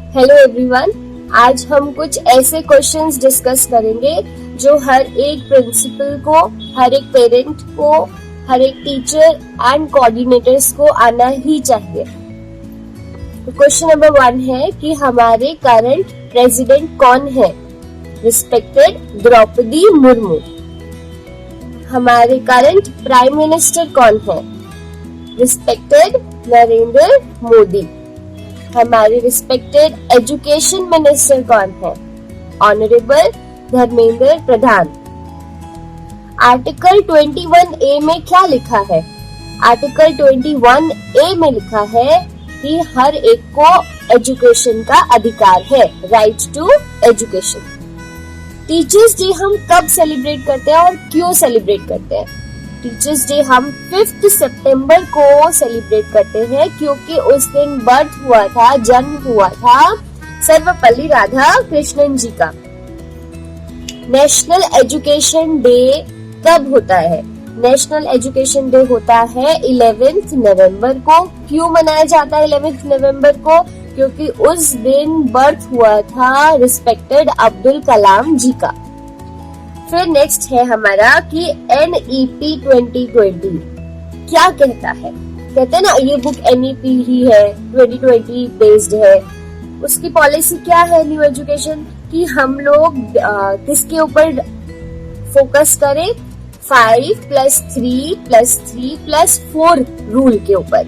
Hello everyone, आज हम कुछ ऐसे क्वेश्चंस डिस्कस करेंगे जो हर एक प्रिंसिपल को, हर एक पेरेंट को, हर एक टीचर एंड कोऑर्डिनेटर्स को आना ही चाहिए। क्वेश्चन नंबर 1 है कि हमारे करंट प्रेसिडेंट कौन है? रिस्पेक्टेड द्रौपदी मुर्मू। हमारे करंट प्राइम मिनिस्टर कौन है? रिस्पेक्टेड नरेंद्र मोदी। हमारे रिस्पेक्टेड एजुकेशन मिनिस्टर कौन है? Honourable Dharmendra Pradhan. Article 21A में क्या लिखा है? आर्टिकल 21A में लिखा है कि हर एक को एजुकेशन का अधिकार है, right to education. Teachers day हम कब सेलिब्रेट करते हैं और क्यों सेलिब्रेट करते हैं? टीचर्स डे हम 5 सितंबर को सेलिब्रेट करते हैं क्योंकि उस दिन बर्थ हुआ था, जन्म हुआ था सर्वपल्ली राधाकृष्णन जी का। नेशनल एजुकेशन डे कब होता है? नेशनल एजुकेशन डे होता है 11 नवंबर को। क्यों मनाया जाता है 11 नवंबर को? क्योंकि उस दिन बर्थ हुआ था रिस्पेक्टेड अब्दुल कलाम जी का। फिर नेक्स्ट है हमारा कि NEP 2020 क्या कहता है? कहते हैं ना, ये बुक NEP ही है, 2020 बेस्ड है। उसकी पॉलिसी क्या है न्यू एजुकेशन कि हम लोग किसके ऊपर फोकस करें? 5+3+3+4 रूल के ऊपर।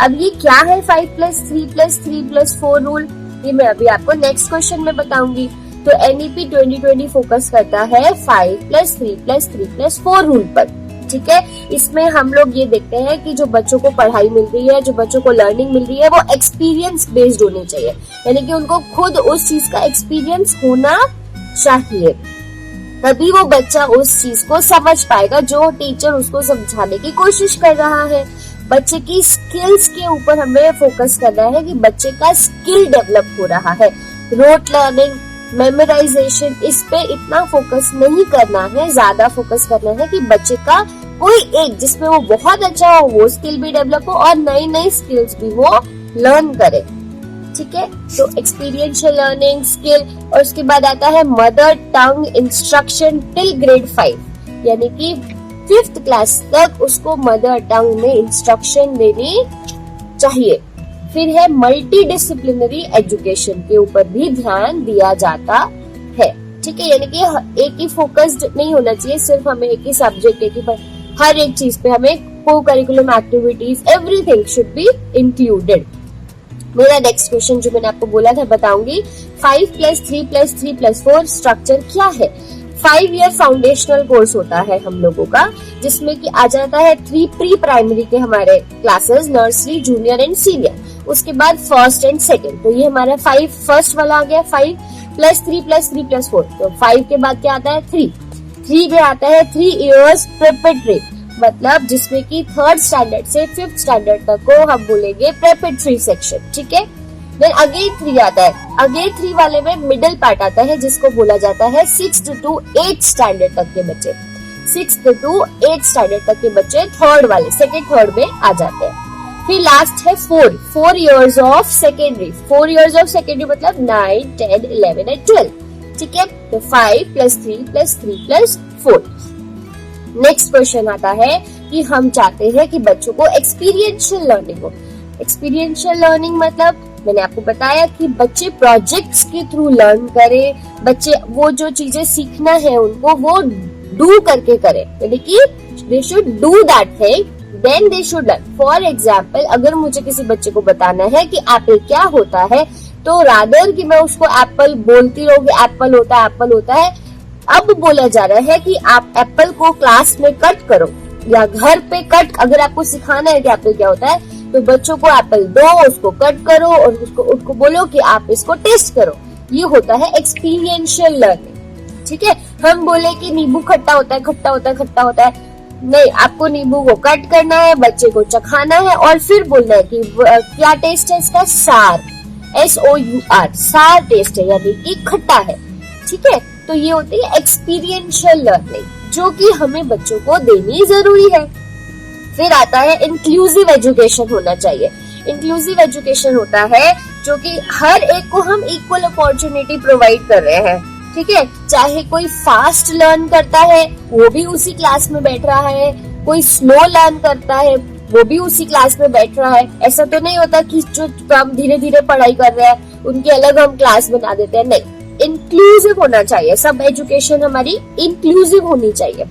अब ये क्या है 5+3+3+4 रूल? ये मैं अभी आपको नेक्स्ट क्वेश्चन में बताऊंगी। तो NEP 2020 फोकस करता है 5+3+3+4 रूल पर, ठीक है। इसमें हम लोग ये देखते हैं कि जो बच्चों को पढ़ाई मिल रही है, जो बच्चों को लर्निंग मिल रही है, वो एक्सपीरियंस बेस्ड होनी चाहिए, यानी कि उनको खुद उस चीज का एक्सपीरियंस होना चाहिए, तभी वो बच्चा उस चीज को समझ पाएगा जो टीचर उसको समझाने की कोशिश कर रहा है। बच्चे की स्किल्स के ऊपर हमें फोकस करना है कि बच्चे का स्किल डेवलप हो रहा है। रोट लर्निंग, मेमोराइजेशन, इस पे इतना फोकस नहीं करना है, ज्यादा फोकस करना है कि बच्चे का कोई एक जिसमें वो बहुत अच्छा हो, वो स्किल भी डेवलप हो और नई नई स्किल्स भी वो लर्न करे, ठीक है। तो एक्सपीरियंशियल लर्निंग, स्किल, और उसके बाद आता है mother tongue instruction till grade 5, यानी कि 5th क्लास तक उसको मदर टंग में इंस्ट्रक्शन देनी चाहिए। फिर है मल्टी डिसिप्लिनरी एजुकेशन के ऊपर भी ध्यान दिया जाता है, ठीक है, यानी कि एक ही फोकस्ड नहीं होना चाहिए, सिर्फ हमें एक ही सब्जेक्ट, एक ही पर हर एक चीज पे हमें को curriculum activities, everything should be included. मेरा नेक्स्ट क्वेश्चन जो मैंने आपको बोला था बताऊंगी, 5+3+3+4 स्ट्रक्चर क्या है? 5 ईयर फाउंडेशनल कोर्स होता है हम लोगों का, जिसमें कि आ जाता है 3 प्री प्राइमरी के हमारे classes, nursery, junior and senior, उसके बाद फर्स्ट एंड सेकंड। तो ये हमारा 5 फर्स्ट वाला आ गया, 5+3+3+4। तो 5 के बाद क्या आता है? 3 में आता है 3 इयर्स प्रेपरेटरी, मतलब जिसमें कि 3rd स्टैंडर्ड से 5th स्टैंडर्ड तक को हम बोलेंगे प्रेपरेटरी सेक्शन, ठीक है। देन अगेन 3 आता है, अगेन 3 वाले में मिडिल पार्ट आता है जिसको बोला जाता है 6th to 8th स्टैंडर्ड तक के बच्चे। 6th to 8th स्टैंडर्ड तक के बच्चे 3rd वाले, सेकेंड 3rd में आ जाते हैं। फिर लास्ट है 4 years of secondary. 4 years of secondary मतलब 9, 10, 11 एंड 12, ठीक है। तो 5+3+3+4। नेक्स्ट क्वेश्चन आता है कि हम चाहते हैं कि बच्चों को एक्सपीरियंशियल लर्निंग हो। एक्सपीरियंशियल लर्निंग मतलब मैंने आपको बताया कि बच्चे प्रोजेक्ट्स के थ्रू लर्न करें, बच्चे वो जो चीजें सीखना है उनको वो डू करके करें, यानी कि they should do that thing, then they should learn. For example, अगर मुझे किसी बच्चे को बताना है कि एप्पल क्या होता है, तो रादर कि मैं उसको एप्पल बोलती रहूंगी, एप्पल होता है, एप्पल होता है, अब बोला जा रहा है कि आप एप्पल को क्लास में कट करो या घर पे कट, अगर आपको सिखाना है कि एप्पल क्या होता है, तो बच्चों को एप्पल दो, उसको कट करो और उसको बोलो कि आप इसको टेस्ट करो। ये होता है एक्सपीरियंशियल लर्निंग, ठीक है। हम बोले कि नींबू खट्टा होता है, खट्टा होता है, खट्टा होता है, नहीं, आपको नींबू को कट करना है, बच्चे को चखाना है और फिर बोलना है कि क्या टेस्ट है इसका? सार, SOUR, सार टेस्ट है, यानी कि खट्टा है, ठीक है। तो ये होती है एक्सपीरियंशियल लर्निंग, जो कि हमें बच्चों को देनी जरूरी है। फिर आता है इंक्लूसिव एजुकेशन होना चाहिए। इंक्लूसिव एजुकेशन होता है जो कि हर एक को हम इक्वल अपॉर्चुनिटी प्रोवाइड कर रहे हैं, ठीक है। चाहे कोई फास्ट लर्न करता है वो भी उसी क्लास में बैठ रहा है, कोई स्लो लर्न करता है वो भी उसी क्लास में बैठ रहा है। ऐसा तो नहीं होता कि जो कम धीरे धीरे पढ़ाई कर रहे हैं उनकी अलग हम क्लास बना देते हैं, नहीं। इंक्लूसिव होना चाहिए, सब एजुकेशन हमारी इंक्लूसिव होनी चाहिए।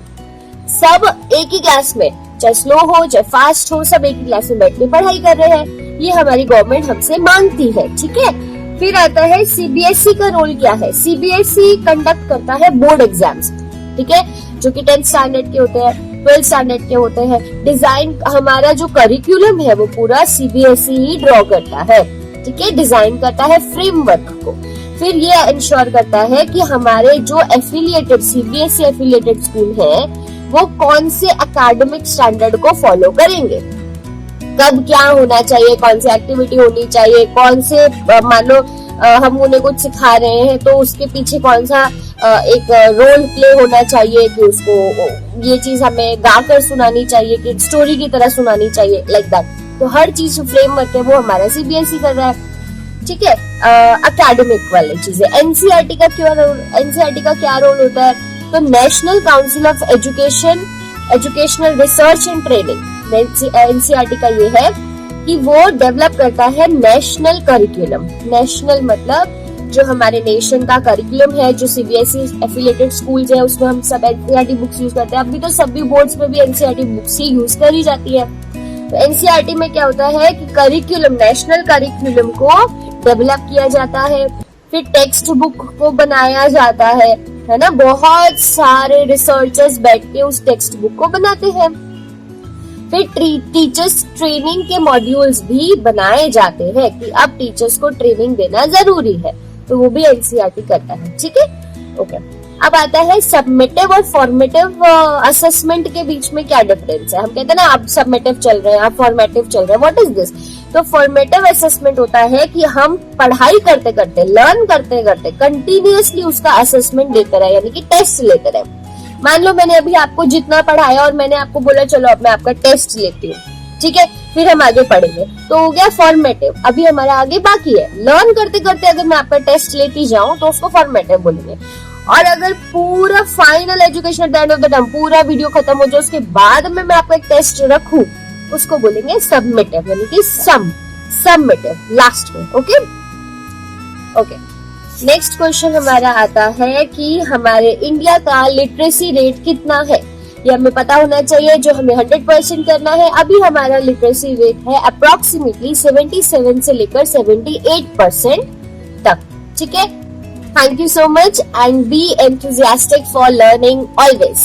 सब एक ही क्लास में, चाहे स्लो हो चाहे फास्ट हो, सब एक ही क्लास में बैठ के पढ़ाई कर रहे हैं, ये हमारी गवर्नमेंट हमसे मांगती है, ठीक है। फिर आता है सीबीएसई का रोल क्या है। सीबीएसई कंडक्ट करता है बोर्ड एग्जाम्स, ठीक है, जो कि 10th स्टैंडर्ड के होते हैं, 12th स्टैंडर्ड के होते हैं। डिजाइन हमारा जो करिकुलम है वो पूरा सीबीएसई ही ड्रॉ करता है, ठीक है, डिजाइन करता है फ्रेमवर्क को। फिर ये इंश्योर करता है कि हमारे जो एफिलिएटेड सीबीएसई एफिलिएटेड स्कूल है वो कौन से एकेडमिक स्टैंडर्ड को फॉलो करेंगे, कब क्या होना चाहिए, कौन सी एक्टिविटी होनी चाहिए, कौन से मानो हम उन्हें कुछ सिखा रहे हैं तो उसके पीछे कौन सा एक रोल प्ले होना चाहिए कि उसको ये चीज हमें गाकर सुनानी चाहिए कि स्टोरी की तरह सुनानी चाहिए, लाइक दैट। तो हर चीज फ्रेमवर्क है वो हमारा सीबीएसई कर रहा है, ठीक है। एकेडमिक वाली चीजें एनसीईआरटी का क्या रोल होता है, तो national council of education educational research and training, NCERT का ये है कि वो डेवलप करता है नेशनल करिकुलम। नेशनल मतलब जो हमारे नेशन का करिकुलम है, जो सीबीएसई एफिलिएटेड स्कूल्स है उसमें हम सब एनसीईआरटी बुक्स यूज करते हैं। अभी तो सभी बोर्ड्स में भी एनसीईआरटी बुक्स ही यूज करी जाती है। तो एनसीईआरटी में क्या होता है कि करिकुलम, नेशनल करिकुलम को डेवलप किया जाता है, फिर टेक्स्ट बुक को बनाया जाता है ना। बहुत सारे रिसर्चर्स बैठ के उस टेक्स्ट बुक को बनाते हैं। फिर टीचर्स ट्रेनिंग के मॉड्यूल्स भी बनाए जाते हैं कि अब टीचर्स को ट्रेनिंग देना जरूरी है, तो वो भी एनसीईआरटी करता है, ठीक है, ओके। अब आता है सबमिटिव और फॉर्मेटिव असेसमेंट के बीच में क्या डिफरेंस है। हम कहते हैं ना आप सबमिटिव चल रहे हैं, आप फॉर्मेटिव चल रहे हैं, व्हाट इज दिस। तो फॉर्मेटिव असेसमेंट होता है कि हम पढ़ाई करते करते, लर्न करते करते कंटिन्यूअसली उसका असेसमेंट लेते रहे, यानी कि टेस्ट लेते रहे। मान लो मैंने अभी आपको जितना पढ़ाया और मैंने आपको बोला चलो अब मैं आपका टेस्ट लेती हूँ, ठीक है, फिर हम आगे पढ़ेंगे, तो हो गया फॉर्मेटिव। अभी हमारा आगे बाकी है, लर्न करते करते अगर मैं आपका टेस्ट लेती जाऊं तो उसको फॉर्मेटिव बोलेंगे। और अगर पूरा final education at the end of the term, पूरा वीडियो खत्म हो जाए उसके बाद में मैं आपको एक टेस्ट रखूं, उसको बोलेंगे सबमिटिव, यानी कि सबमिटिव लास्ट में, ओके ओके। नेक्स्ट क्वेश्चन हमारा आता है कि हमारे इंडिया का लिटरेसी रेट कितना है, ये हमें पता होना चाहिए, जो हमें 100% करना है। अभी हमारा लिटरेसी रेट है अप्रोक्सीमेटली 77 से लेकर 78% तक, ठीक है। Thank you so much and be enthusiastic for learning always.